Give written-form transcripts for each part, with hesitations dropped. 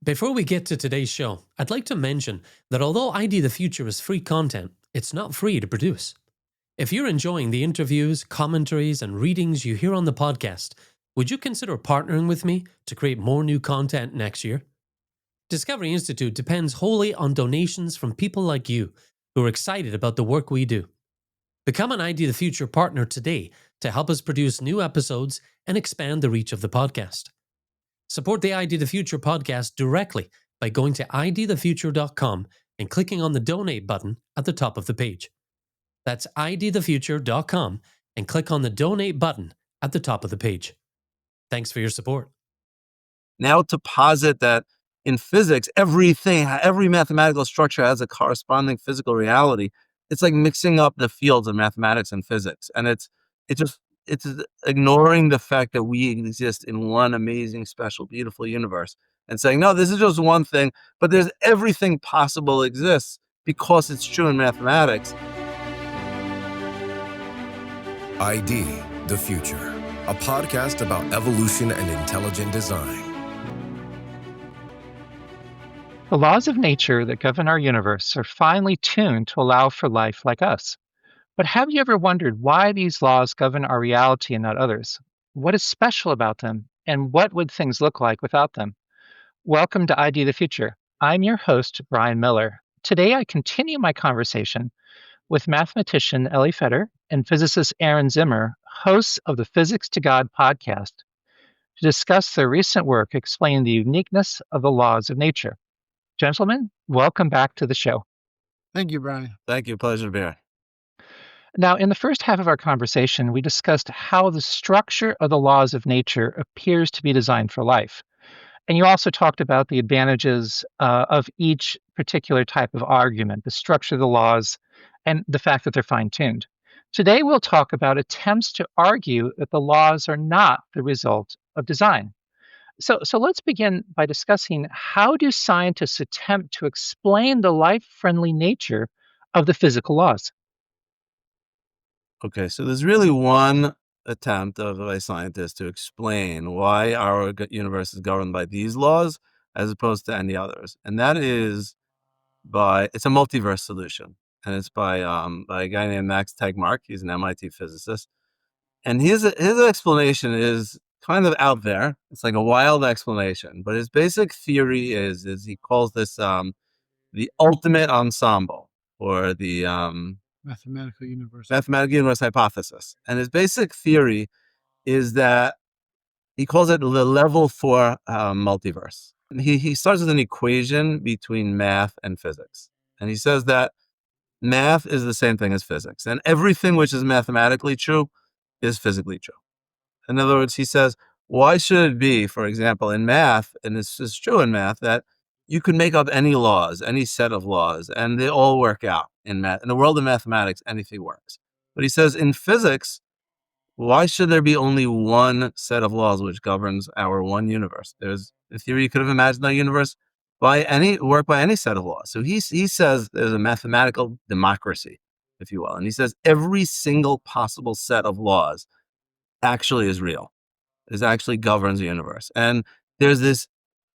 Before we get to today's show, I'd like to mention that although ID the Future is free content, it's not free to produce. If you're enjoying the interviews, commentaries, and readings you hear on the podcast, would you consider partnering with me to create more new content next year? Discovery Institute depends wholly on donations from people like you who are excited about the work we do. Become an ID the Future partner today to help us produce new episodes and expand the reach of the podcast. Support the ID the Future podcast directly by going to idthefuture.com and clicking on the donate button at the top of the page. That's idthefuture.com and click on the donate button at the top of the page. Thanks for your support. Now to posit that in physics, every mathematical structure has a corresponding physical reality. It's like mixing up the fields of mathematics and physics. And it's ignoring the fact that we exist in one amazing, special, beautiful universe and saying, no, this is just one thing, but there's everything possible exists because it's true in mathematics. ID the Future, a podcast about evolution and intelligent design. The laws of nature that govern our universe are finely tuned to allow for life like us. But have you ever wondered why these laws govern our reality and not others? What is special about them? And what would things look like without them? Welcome to ID the Future. I'm your host, Brian Miller. Today I continue my conversation with mathematician Ellie Feder and physicist Aaron Zimmer, hosts of the Physics to God podcast, to discuss their recent work explaining the uniqueness of the laws of nature. Gentlemen, welcome back to the show. Thank you, Brian. Thank you. Pleasure to be here. Now, in the first half of our conversation, we discussed how the structure of the laws of nature appears to be designed for life. And you also talked about the advantages of each particular type of argument, the structure of the laws, and the fact that they're fine-tuned. Today, we'll talk about attempts to argue that the laws are not the result of design. So let's begin by discussing how do scientists attempt to explain the life-friendly nature of the physical laws? Okay, so there's really one attempt of a scientist to explain why our universe is governed by these laws as opposed to any others. And that is it's a multiverse solution. And it's by a guy named Max Tegmark. He's an MIT physicist. And his explanation is kind of out there. It's like a wild explanation. But his basic theory is he calls this the ultimate ensemble, or the Mathematical universe hypothesis. And his basic theory is that he calls it the level 4 multiverse. And he starts with an equation between math and physics. And he says that math is the same thing as physics. And everything which is mathematically true is physically true. In other words, he says, why should it be, for example, in math, and this is true in math, that you can make up any laws, any set of laws, and they all work out in math. In the world of mathematics, anything works. But he says in physics, why should there be only one set of laws which governs our one universe? There's a theory you could have imagined our universe by any set of laws. So he says there's a mathematical democracy, if you will. And he says every single possible set of laws actually is real. It actually governs the universe. And there's this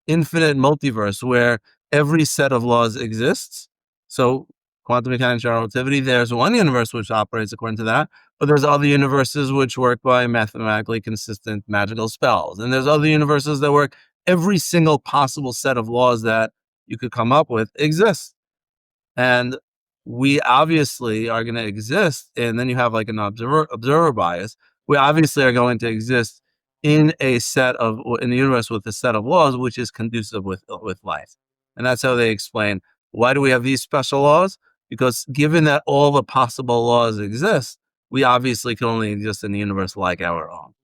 infinite multiverse where every set of laws exists. So quantum mechanics, general relativity, there's one universe which operates according to that, but there's other universes which work by mathematically consistent magical spells. And there's other universes that work. Every single possible set of laws that you could come up with exists. And we obviously are going to exist, and then you have like an observer bias. We obviously are going to exist in the universe with a set of laws which is conducive with life. And that's how they explain, why do we have these special laws? Because given that all the possible laws exist, we obviously can only exist in a universe like our own.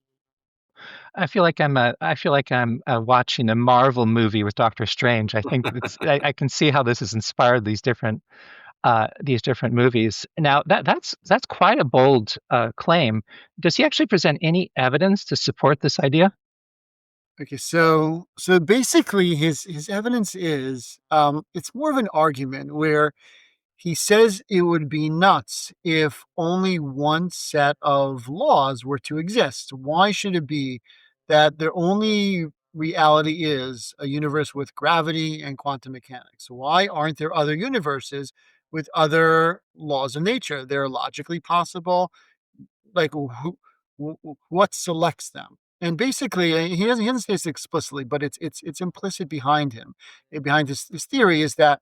I feel like I'm watching a Marvel movie with Doctor Strange. I think I can see how this has inspired these different movies. Now that's quite a bold claim. Does he actually present any evidence to support this idea? Okay, so basically his evidence is it's more of an argument where he says it would be nuts if only one set of laws were to exist. Why should it be that there only reality is a universe with gravity and quantum mechanics? Why aren't there other universes with other laws of nature? They're logically possible. Like, what selects them? And basically, he doesn't say this explicitly, but it's implicit behind him, behind his theory is that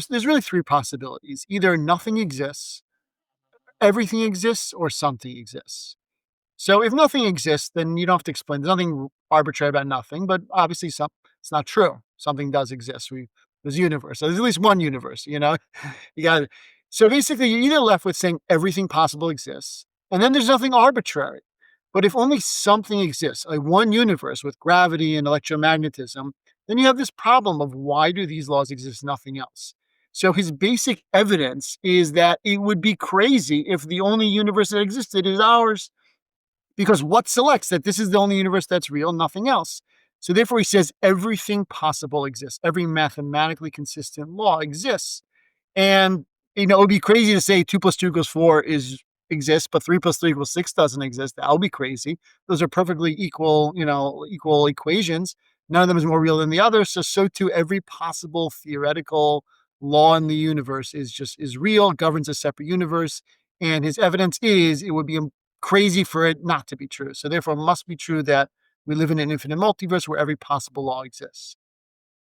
there's really three possibilities: either nothing exists, everything exists, or something exists. So if nothing exists, then you don't have to explain. There's nothing arbitrary about nothing, but obviously it's not true. Something does exist. There's a universe. So there's at least one universe, you know? You got So basically you're either left with saying everything possible exists, and then there's nothing arbitrary. But if only something exists, like one universe with gravity and electromagnetism, then you have this problem of why do these laws exist, nothing else? So his basic evidence is that it would be crazy if the only universe that existed is ours, because what selects that this is the only universe that's real, nothing else? So therefore, he says everything possible exists. Every mathematically consistent law exists. And, it would be crazy to say 2 plus 2 equals 4 exists, but 3 plus 3 equals 6 doesn't exist. That would be crazy. Those are perfectly equal equations. None of them is more real than the other. So too, every possible theoretical law in the universe is real, governs a separate universe. And his evidence is it would be crazy for it not to be true. So therefore, it must be true that we live in an infinite multiverse where every possible law exists.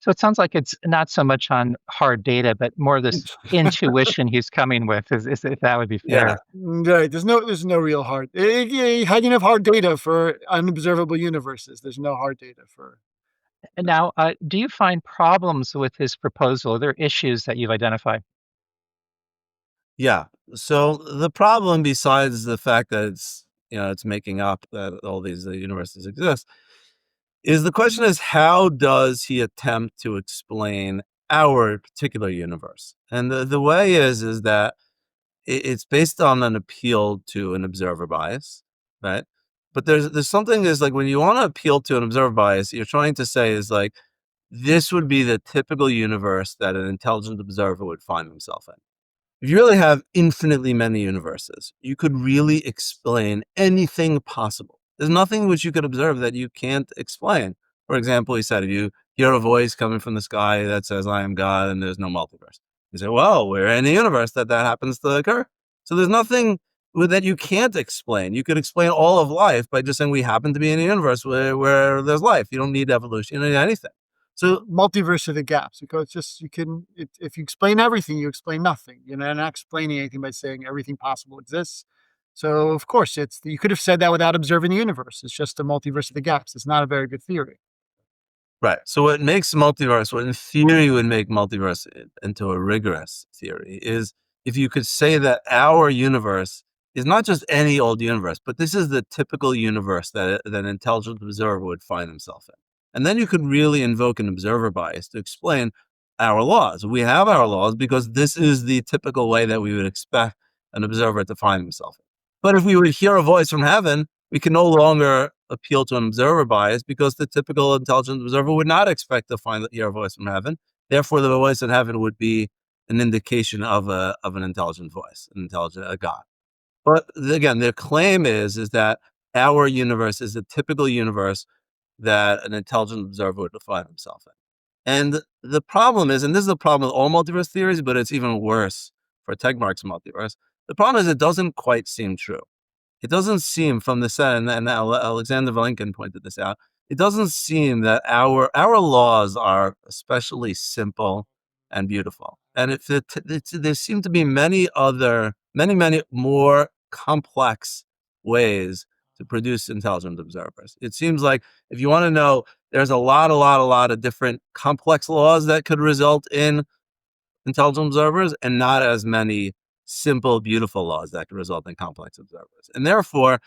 So it sounds like it's not so much on hard data, but more this intuition he's coming with, is if that would be Yeah. fair. Right. There's no real hard. How do you have hard data for unobservable universes? There's no hard data for. And now, do you find problems with his proposal? Are there issues that you've identified? Yeah. So the problem, besides the fact that it's making up that all these universes exist, is the question is how does he attempt to explain our particular universe? And the way is that it's based on an appeal to an observer bias, right? But there's something is like when you want to appeal to an observer bias, you're trying to say is like this would be the typical universe that an intelligent observer would find himself in. If you really have infinitely many universes, you could really explain anything possible. There's nothing which you could observe that you can't explain. For example, he said, if you hear a voice coming from the sky that says, I am God and there's no multiverse. You say, well, we're in a universe that happens to occur. So there's nothing that you can't explain. You could explain all of life by just saying we happen to be in a universe where there's life. You don't need evolution, you don't need anything. So Multiverse of the gaps, because if you explain everything, you explain nothing. You're not explaining anything by saying everything possible exists. So of course, you could have said that without observing the universe. It's just a multiverse of the gaps. It's not a very good theory. right. So what makes multiverse, what in theory would make multiverse into a rigorous theory, is if you could say that our universe is not just any old universe, but this is the typical universe that an intelligent observer would find himself in. And then you could really invoke an observer bias to explain our laws. We have our laws because this is the typical way that we would expect an observer to find himself in. But if we would hear a voice from heaven, we can no longer appeal to an observer bias because the typical intelligent observer would not expect to hear a voice from heaven. Therefore, the voice in heaven would be an indication of an intelligent voice, a God. But again, their claim is that our universe is a typical universe that an intelligent observer would find himself in. And the problem is, and this is the problem with all multiverse theories, but it's even worse for Tegmark's multiverse. The problem is it doesn't quite seem true. It doesn't seem from the set, and Alexander Valenkin pointed this out, it doesn't seem that our laws are especially simple and beautiful. And there seem to be many more complex ways to produce intelligent observers. It seems like if you want to know, there's a lot of different complex laws that could result in intelligent observers and not as many simple, beautiful laws that could result in complex observers. And therefore,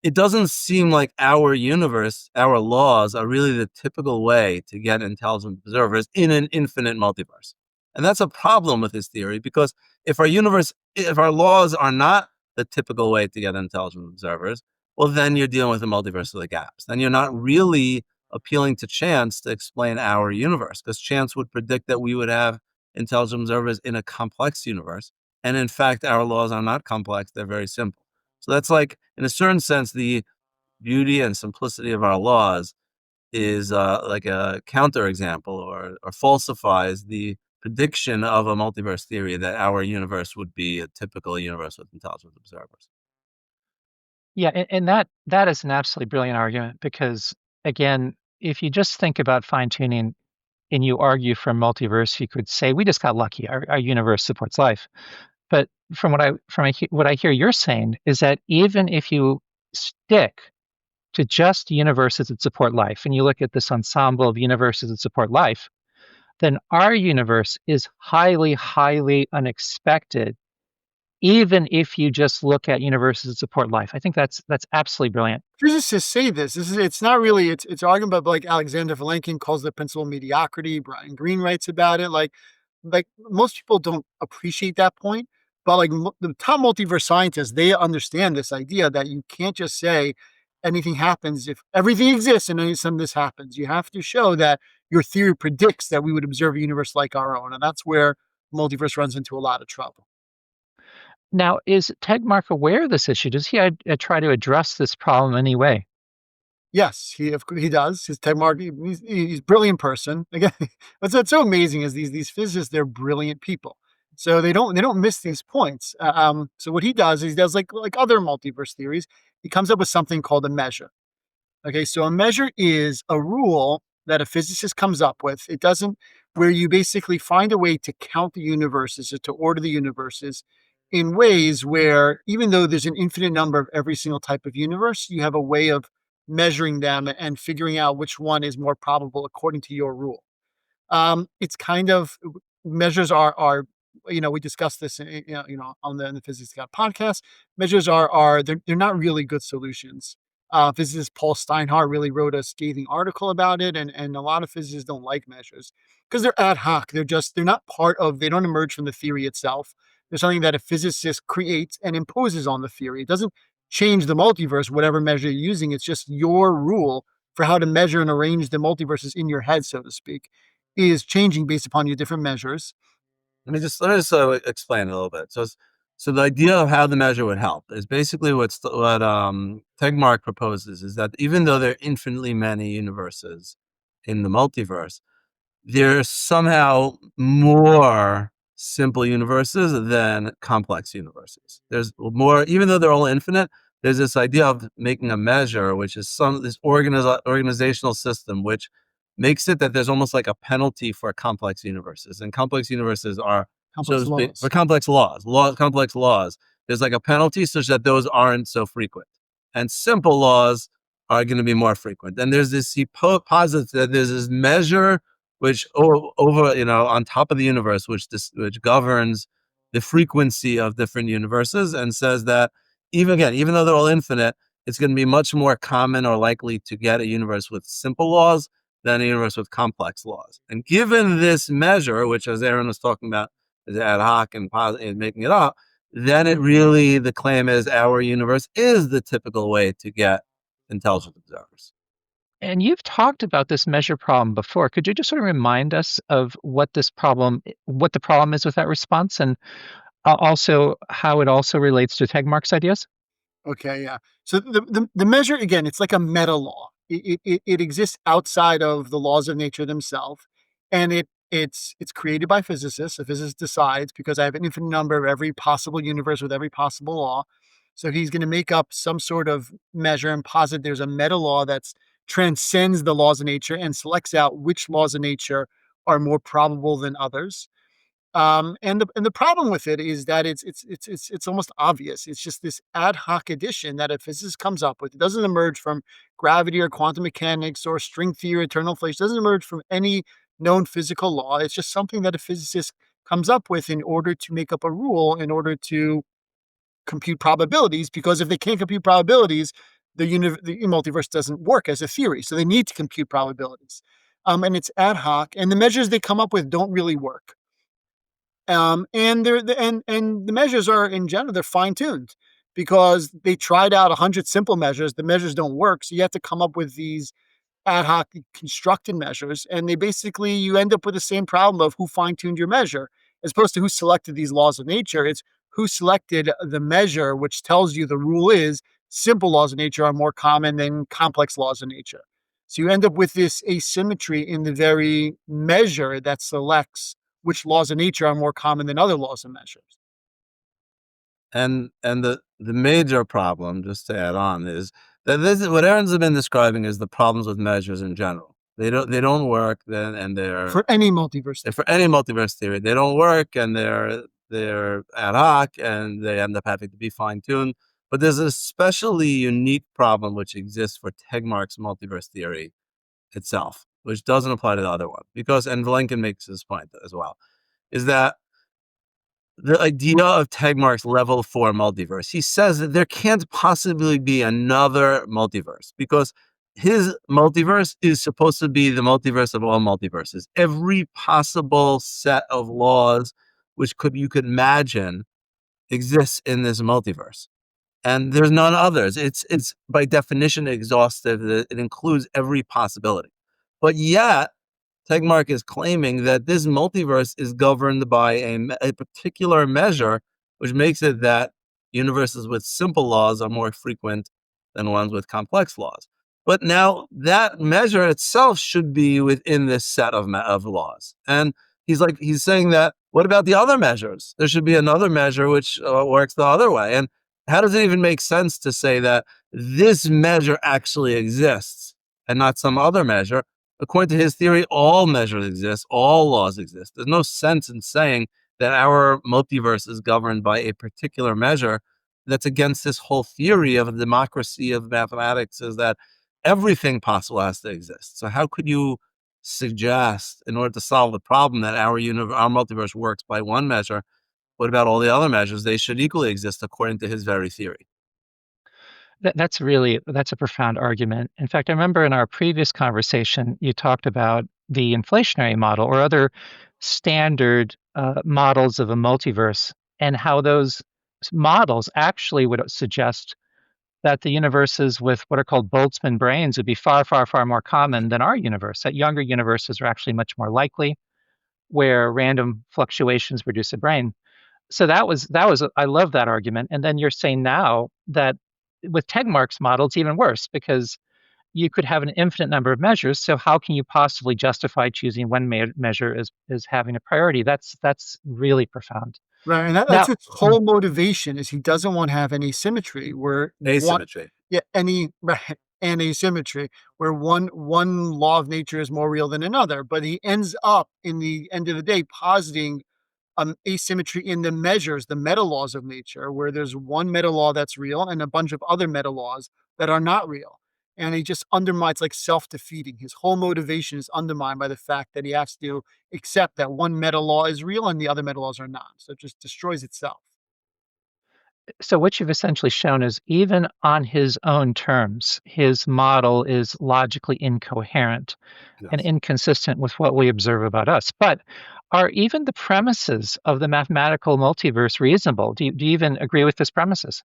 it doesn't seem like our universe, our laws are really the typical way to get intelligent observers in an infinite multiverse. And that's a problem with his theory because if our laws are not the typical way to get intelligent observers, well, then you're dealing with a multiverse of the gaps. Then you're not really appealing to chance to explain our universe because chance would predict that we would have intelligent observers in a complex universe. And in fact, our laws are not complex. They're very simple. So that's like, in a certain sense, the beauty and simplicity of our laws is like a counterexample or falsifies the prediction of a multiverse theory that our universe would be a typical universe with intelligent observers. Yeah, and that is an absolutely brilliant argument because, again, if you just think about fine-tuning and you argue from multiverse, you could say, "We just got lucky. Our universe supports life." But what I hear you're saying is that even if you stick to just universes that support life, and you look at this ensemble of universes that support life, then our universe is highly, highly unexpected, even if you just look at universes that support life. I think that's absolutely brilliant. Physicists say this. It's not really it's argument, but like Alexander Vilenkin calls the principle of mediocrity. Brian Greene writes about it. Like most people don't appreciate that point, but like the top multiverse scientists, they understand this idea that you can't just say anything happens if everything exists and only some of this happens. You have to show that your theory predicts that we would observe a universe like our own, and that's where multiverse runs into a lot of trouble. Now, is Tegmark aware of this issue? Does he try to address this problem anyway? Yes, he does. His Ted Mark, he's a brilliant person. Again, what's so amazing is these physicists, they're brilliant people. So they don't miss these points. So what he does is he does like other multiverse theories. He comes up with something called a measure. Okay, so a measure is a rule that a physicist comes up with. It doesn't, where you basically find a way to count the universes or to order the universes in ways where even though there's an infinite number of every single type of universe, you have a way of measuring them and figuring out which one is more probable according to your rule. It's kind of measures are we discussed this on the Physics God podcast. Measures are they're not really good solutions. Physicist Paul Steinhardt really wrote a scathing article about it, and a lot of physicists don't like measures because they're ad hoc. They're not part of. They don't emerge from the theory itself. They're something that a physicist creates and imposes on the theory. It doesn't change the multiverse, whatever measure you're using. It's just your rule for how to measure and arrange the multiverses in your head, so to speak, is changing based upon your different measures. Let me just explain a little bit. So the idea of how the measure would help is basically what Tegmark proposes is that even though there are infinitely many universes in the multiverse, there's somehow more simple universes than complex universes. There's more, even though they're all infinite, there's this idea of making a measure, which is this organizational system, which makes it that there's almost like a penalty for complex universes. And complex universes are, Complex laws. for complex laws, there's like a penalty such that those aren't so frequent. And simple laws are going to be more frequent. And there's this, he posits that there's this measure which over on top of the universe, which governs the frequency of different universes, and says that even though they're all infinite, it's going to be much more common or likely to get a universe with simple laws than a universe with complex laws. And given this measure, which, as Aaron was talking about, is ad hoc and making it up, then the claim is our universe is the typical way to get intelligent observers. And you've talked about this measure problem before. Could you just sort of remind us of what the problem is with that response, and also how it also relates to Tegmark's ideas? Okay, yeah. So the measure again, it's like a meta law. It exists outside of the laws of nature themselves, and it's created by physicists. A physicist decides because I have an infinite number of every possible universe with every possible law. So he's going to make up some sort of measure and posit there's a meta law that transcends the laws of nature and selects out which laws of nature are more probable than others. And the problem with it is that it's almost obvious. It's just this ad hoc addition that a physicist comes up with. It doesn't emerge from gravity or quantum mechanics or string theory, eternal inflation. It doesn't emerge from any known physical law. It's just something that a physicist comes up with in order to make up a rule, in order to compute probabilities. Because if they can't compute probabilities, the multiverse doesn't work as a theory. So they need to compute probabilities. And it's ad hoc, and the measures they come up with don't really work. And the measures are in general they're fine tuned because they tried out 100 simple measures. The measures don't work, so you have to come up with these ad hoc constructed measures, and you end up with the same problem of who fine tuned your measure, as opposed to who selected these laws of nature. It's who selected the measure, which tells you the rule is simple laws of nature are more common than complex laws of nature. So you end up with this asymmetry in the very measure that selects which laws of nature are more common than other laws of measures. And the major problem, just to add on, is that this is what Aaron's been describing is the problems with measures in general. They don't work then, and For any multiverse for any multiverse theory, they don't work, and they're ad hoc, and they end up having to be fine tuned. But there's an especially unique problem which exists for Tegmark's multiverse theory itself, which doesn't apply to the other one, because and Vlenkin makes this point as well, is that the idea of Tegmark's level 4 multiverse. He says that there can't possibly be another multiverse because his multiverse is supposed to be the multiverse of all multiverses. Every possible set of laws which you could imagine exists in this multiverse. And there's none others. It's by definition exhaustive. It includes every possibility. But yet, Tegmark is claiming that this multiverse is governed by a particular measure, which makes it that universes with simple laws are more frequent than ones with complex laws. But now that measure itself should be within this set of laws. And he's saying that, what about the other measures? There should be another measure which works the other way. And how does it even make sense to say that this measure actually exists and not some other measure? According to his theory, all measures exist, all laws exist. There's no sense in saying that our multiverse is governed by a particular measure. That's against this whole theory of a democracy of mathematics, is that everything possible has to exist. So how could you suggest, in order to solve the problem, that our multiverse works by one measure? What about all the other measures? They should equally exist according to his very theory. That's a profound argument. In fact, I remember in our previous conversation, you talked about the inflationary model or other standard models of a multiverse, and how those models actually would suggest that the universes with what are called Boltzmann brains would be far, far, far more common than our universe. That younger universes are actually much more likely, where random fluctuations produce a brain. So that was I love that argument. And then you're saying now that with Tegmark's model, it's even worse because you could have an infinite number of measures. So how can you possibly justify choosing one measure as having a priority? That's really profound. Right, and that's Now, his whole motivation is he doesn't want to have any symmetry where Asymmetry. and asymmetry where one law of nature is more real than another. But he ends up in the end of the day positing asymmetry in the measures, the meta laws of nature, where there's one meta law that's real and a bunch of other meta laws that are not real. And he just undermines, like self-defeating. His whole motivation is undermined by the fact that he has to accept that one meta law is real and the other meta laws are not. So it just destroys itself. so what you've essentially shown is even on his own terms, his model is logically incoherent and Yes. inconsistent with what we observe about us. But are even the premises of the mathematical multiverse reasonable? Do you even agree with these premises?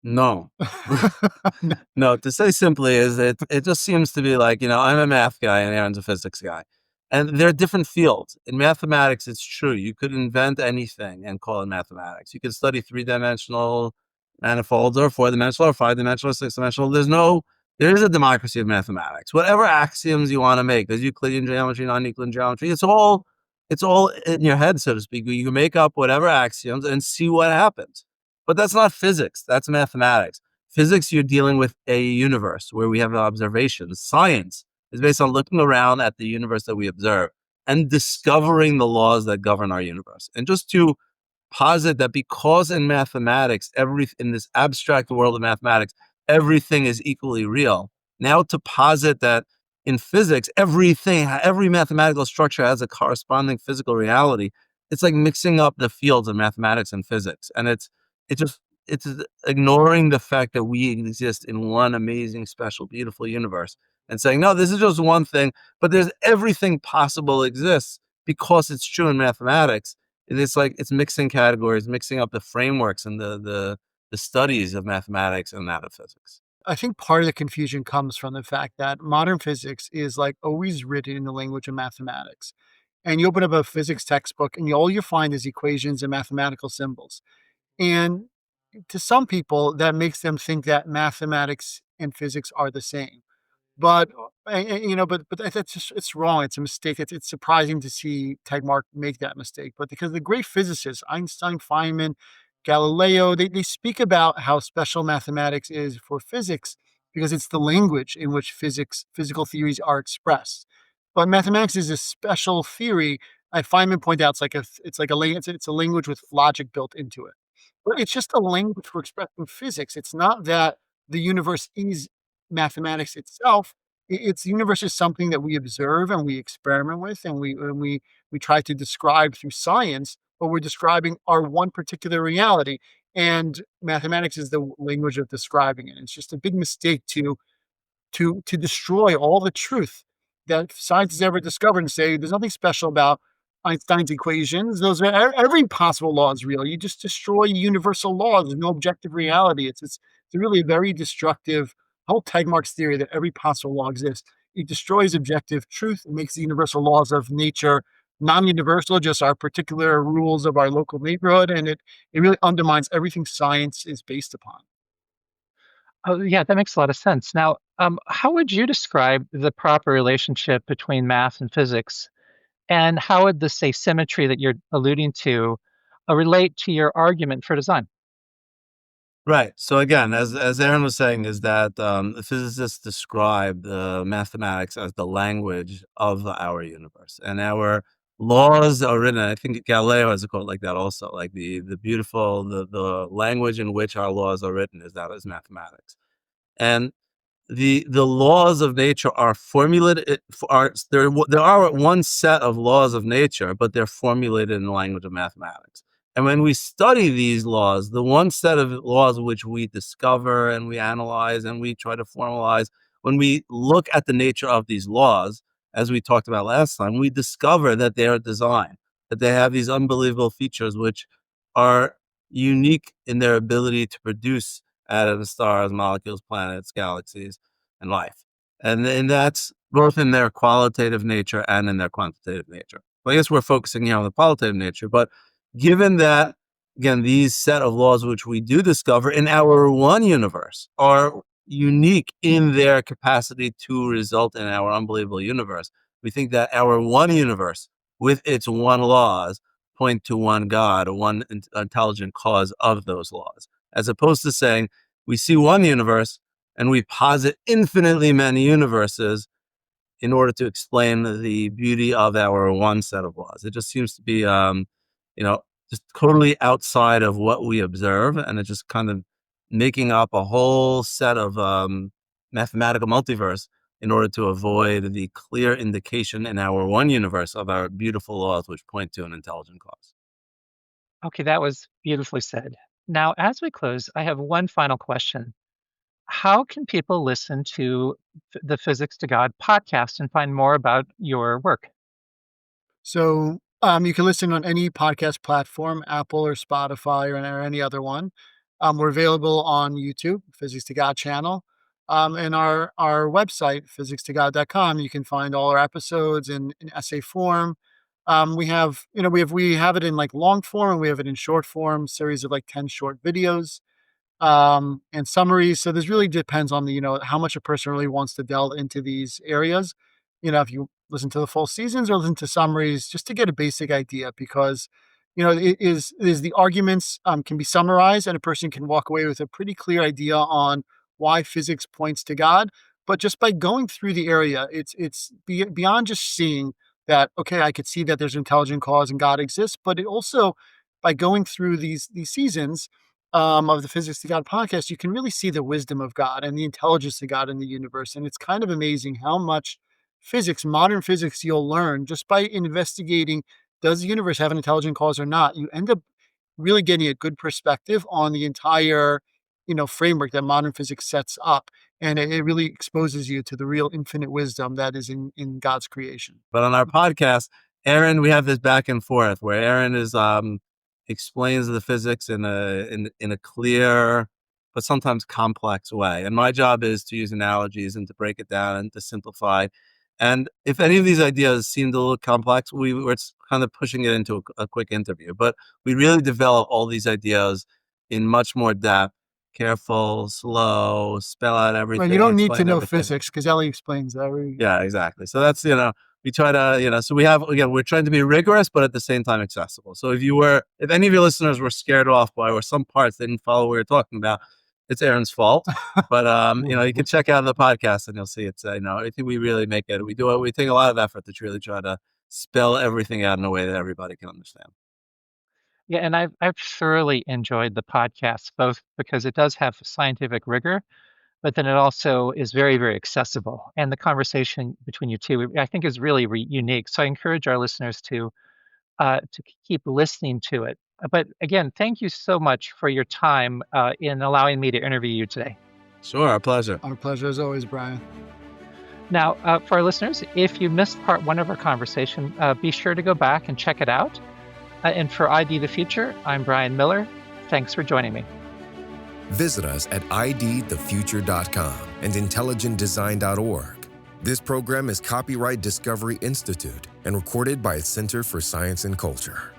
No. No, to say simply is it just seems to be like, I'm a math guy and Aaron's a physics guy. And they're different fields. In mathematics, it's true. You could invent anything and call it mathematics. You could study three-dimensional manifolds or four-dimensional or five-dimensional or six-dimensional. There is a democracy of mathematics. Whatever axioms you want to make, there's Euclidean geometry, non-Euclidean geometry. It's all in your head, so to speak. You can make up whatever axioms and see what happens. But that's not physics. That's mathematics. Physics, you're dealing with a universe where we have observations. Science is based on looking around at the universe that we observe and discovering the laws that govern our universe. And just to posit that because in mathematics, in this abstract world of mathematics, everything is equally real. Now to posit that in physics, every mathematical structure has a corresponding physical reality. It's like mixing up the fields of mathematics and physics. And it's ignoring the fact that we exist in one amazing, special, beautiful universe and saying, no, this is just one thing, but there's everything possible exists because it's true in mathematics. It's like it's mixing categories, mixing up the frameworks and the studies of mathematics and that of physics. I think part of the confusion comes from the fact that modern physics is like always written in the language of mathematics. And you open up a physics textbook and all you find is equations and mathematical symbols. And to some people, that makes them think that mathematics and physics are the same. But that's just it's wrong. It's a mistake. It's surprising to see Tegmark make that mistake. But because the great physicists, Einstein, Feynman, Galileo, they speak about how special mathematics is for physics because it's the language in which physical theories are expressed. But mathematics is a special theory. I Feynman point out it's a language with logic built into it. But it's just a language for expressing physics. It's not that the universe is mathematics itself. It's the universe is something that we observe and we experiment with, and we try to describe through science, but we're describing our one particular reality. And mathematics is the language of describing it. It's just a big mistake to destroy all the truth that science has ever discovered and say there's nothing special about Einstein's equations. Those are every possible law is real. You just destroy universal laws. There's no objective reality. It's really a very destructive whole Tegmark's theory that every possible law exists. It destroys objective truth. It makes the universal laws of nature non-universal, just our particular rules of our local neighborhood, and it really undermines everything science is based upon. Oh, yeah, that makes a lot of sense. Now, how would you describe the proper relationship between math and physics? And how would this asymmetry that you're alluding to relate to your argument for design? Right. So again, as Aaron was saying, is that the physicists describe the mathematics as the language of our universe, and our laws are written. I think Galileo has a quote like that also, like the beautiful the language in which our laws are written is that is mathematics, and the laws of nature are formulated are there are one set of laws of nature, but they're formulated in the language of mathematics. And when we study these laws, the one set of laws which we discover and we analyze and we try to formalize, when we look at the nature of these laws, as we talked about last time, we discover that they are designed, that they have these unbelievable features which are unique in their ability to produce atoms, stars, molecules, planets, galaxies, and life. And that's both in their qualitative nature and in their quantitative nature. Well, I guess we're focusing here on the qualitative nature, but given that, again, these set of laws which we do discover in our one universe are unique in their capacity to result in our unbelievable universe, we think that our one universe with its one laws point to one God, one intelligent cause of those laws, as opposed to saying we see one universe and we posit infinitely many universes in order to explain the beauty of our one set of laws. It just seems to be, just totally outside of what we observe, and it's just kind of making up a whole set of mathematical multiverse in order to avoid the clear indication in our one universe of our beautiful laws, which point to an intelligent cause. Okay, that was beautifully said. Now, as we close, I have one final question. How can people listen to the Physics to God podcast and find more about your work? So you can listen on any podcast platform, Apple or Spotify or any other one. We're available on YouTube, Physics to God channel, and our website, physicstogod.com. You can find all our episodes in essay form. We have it in like long form and we have it in short form, series of like 10 short videos and summaries. So this really depends on how much a person really wants to delve into these areas. If you listen to the full seasons or listen to summaries just to get a basic idea, because it is the arguments can be summarized and a person can walk away with a pretty clear idea on why physics points to God. But just by going through the area, beyond just seeing that, okay, I could see that there's an intelligent cause and God exists, but it also, by going through these seasons of the Physics to God podcast, you can really see the wisdom of God and the intelligence of God in the universe. And it's kind of amazing how much modern physics, you'll learn just by investigating, does the universe have an intelligent cause or not? You end up really getting a good perspective on the entire, framework that modern physics sets up. And it really exposes you to the real infinite wisdom that is in God's creation. But on our podcast, Aaron, we have this back and forth where Aaron is explains the physics in a clear but sometimes complex way, and my job is to use analogies and to break it down and to simplify. And if any of these ideas seemed a little complex, we were kind of pushing it into a quick interview. But we really develop all these ideas in much more depth careful, slow, spell out everything. Well, you don't need to explain know everything. physics because Ellie explains every. Yeah, exactly. So that's, we try to, so we have, again, we're trying to be rigorous, but at the same time accessible. So if any of your listeners were scared off by, or some parts they didn't follow what we were talking about, it's Aaron's fault. But, you can check out the podcast and you'll see it's, I think we really make it. We take a lot of effort to really try to spell everything out in a way that everybody can understand. Yeah, and I've thoroughly enjoyed the podcast, both because it does have scientific rigor, but then it also is very, very accessible. And the conversation between you two, I think, is really unique. So I encourage our listeners to keep listening to it. But again, thank you so much for your time in allowing me to interview you today. Sure, our pleasure. Our pleasure as always, Brian. Now, for our listeners, if you missed part one of our conversation, be sure to go back and check it out. And for ID the Future, I'm Brian Miller. Thanks for joining me. Visit us at idthefuture.com and intelligentdesign.org. This program is copyright Discovery Institute and recorded by its Center for Science and Culture.